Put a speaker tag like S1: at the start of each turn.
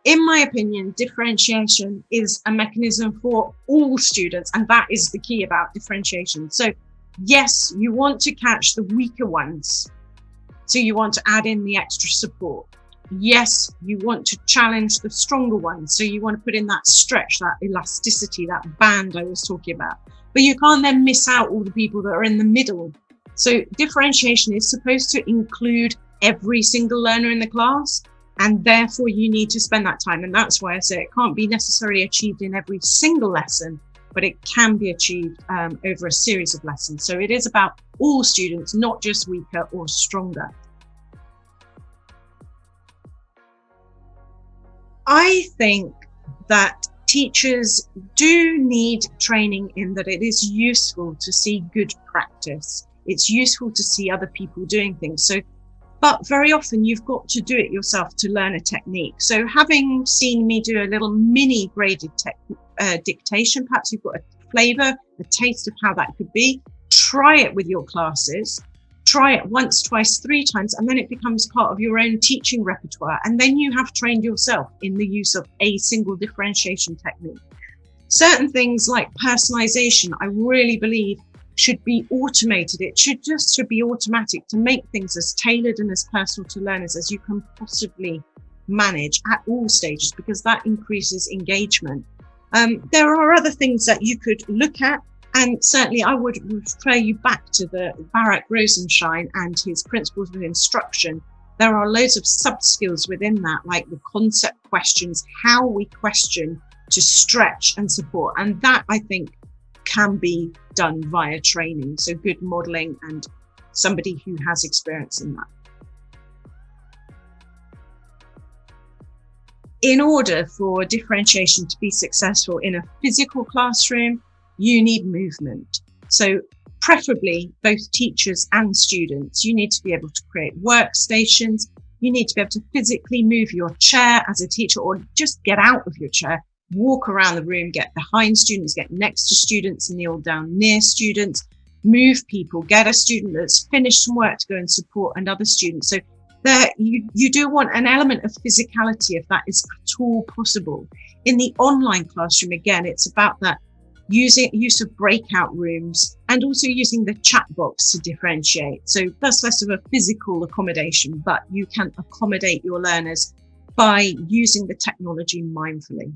S1: In my opinion, differentiation is a mechanism for all students, and that is the key about differentiation. So yes, you want to catch the weaker ones. So you want to add in the extra support. Yes, you want to challenge the stronger ones. So you want to put in that stretch, that elasticity, that band I was talking about. But you can't then miss out all the people that are in the middle. So differentiation is supposed to include every single learner in the class. And therefore you need to spend that time. And that's why I say it can't be necessarily achieved in every single lesson, but it can be achieved over a series of lessons. So it is about all students, not just weaker or stronger. I think that teachers do need training in that it is useful to see good practice. It's useful to see other people doing things. But very often you've got to do it yourself to learn a technique. So having seen me do a little mini graded dictation, perhaps you've got a flavour, a taste of how that could be. Try it with your classes. Try it once, twice, 3 times, and then it becomes part of your own teaching repertoire. And then you have trained yourself in the use of a single differentiation technique. Certain things like personalisation, I really believe should be automated. It should be automatic to make things as tailored and as personal to learners as you can possibly manage at all stages, because that increases engagement. There are other things that you could look at. And certainly I would refer you back to the Rosenshine and his principles of instruction. There are loads of sub-skills within that, like the concept questions, how we question to stretch and support. And that, I think, can be done via training. So good modelling and somebody who has experience in that. In order for differentiation to be successful in a physical classroom, you need movement. So preferably both teachers and students, you need to be able to create workstations. You need to be able to physically move your chair as a teacher, or just get out of your chair, walk around the room, get behind students, get next to students, kneel down near students, move people, get a student that's finished some work to go and support another student. So there, you do want an element of physicality if that is at all possible. In the online classroom, again, it's about that use of breakout rooms and also using the chat box to differentiate. So that's less of a physical accommodation, but you can accommodate your learners by using the technology mindfully.